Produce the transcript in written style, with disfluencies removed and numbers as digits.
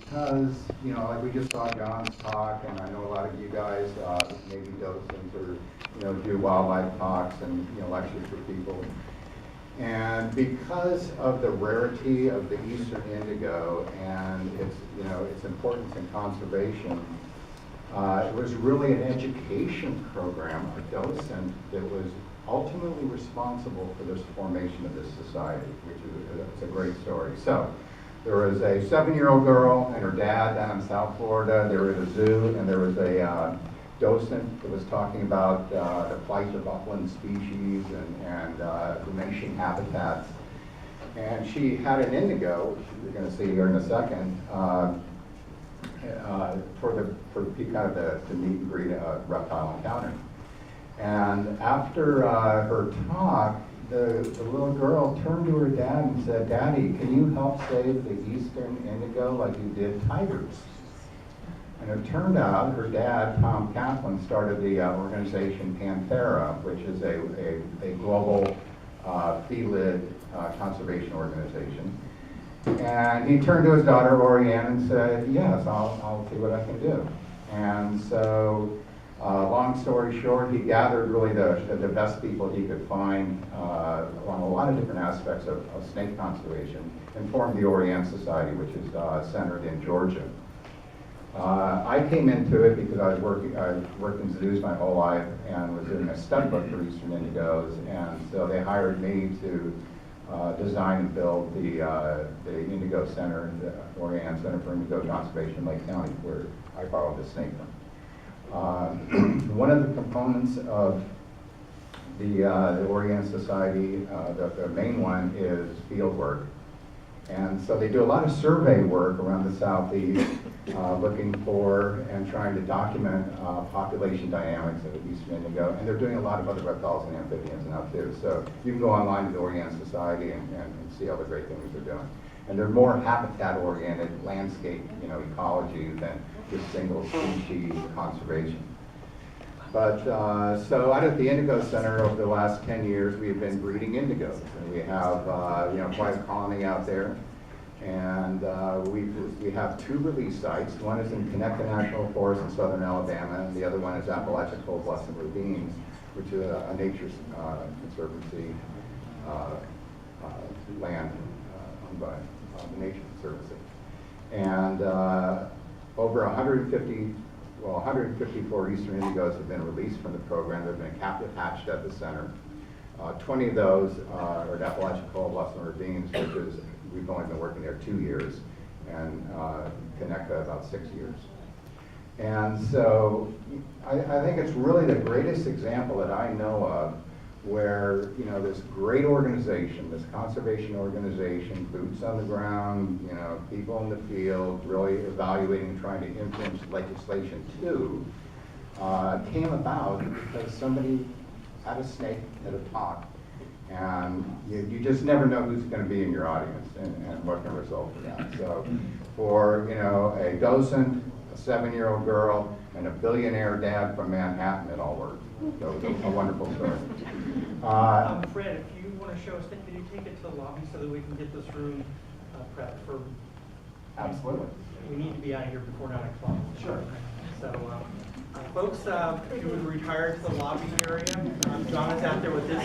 because, you know, like we just saw John's talk, and I know a lot of you guys, maybe docents or, you know, do wildlife talks and, you know, lectures for people. And because of the rarity of the eastern indigo and its, you know, its importance in conservation, it was really an education program, a docent that was ultimately responsible for this formation of this society, which is it's a great story. So there was a 7-year-old girl and her dad down in South Florida. They were at a zoo, and there was a docent that was talking about the plight of upland species and diminishing habitats. And she had an indigo, which you're going to see here in a second, for the kind of the meet and greet reptile encounter. And after her talk, the little girl turned to her dad and said, "Daddy, can you help save the eastern indigo like you did tigers?" And it turned out her dad, Tom Kaplan, started the organization Panthera, which is a global felid conservation organization. And he turned to his daughter, Orianne, and said, "Yes, I'll see what I can do." And so, long story short, he gathered really the best people he could find along a lot of different aspects of snake conservation and formed the Orianne Society, which is centered in Georgia. I came into it because I worked in zoos my whole life and was doing a stud book for eastern indigos, and so they hired me to design and build the Indigo Center, the Orianne Center for Indigo Conservation in Lake County, where I borrowed the snake from. One of the components of the Orianne Society, the main one, is field work. And so they do a lot of survey work around the southeast, looking for and trying to document population dynamics of the eastern indigo. And they're doing a lot of other reptiles and amphibians now too. So you can go online to the Orianne Society and see all the great things they're doing. And they're more habitat-oriented landscape, you know, ecology than just single species conservation. But so out at the Indigo Center over the last 10 years, we have been breeding indigos. And we have you know, quite a colony out there. And we have 2 release sites. One is in Connecticut National Forest in southern Alabama, and the other one is Appalachian Blessed Ravines, which is a nature conservancy land owned by the Nature Conservancy. And over 154 eastern indigos have been released from the program. They've been captive hatched at the center. 20 of those are at Appalachian Blessed Ravines, which is, we've only been working there 2 years, and Connecticut about 6 years. And so I think it's really the greatest example that I know of where, you know, this great organization, this conservation organization, boots on the ground, you know, people in the field, really evaluating and trying to influence legislation too, came about because somebody had a snake at a talk, and you just never know who's going to be in your audience and what can result from that. So for, you know, a docent, a 7-year-old girl, and a billionaire dad from Manhattan, it all worked. So it was a wonderful story. Fred, if you want to show us, can you take it to the lobby so that we can get this room prepped for? Absolutely. We need to be out of here before 9 o'clock. Sure. So, folks, if you would retire to the lobby area, John is out there with his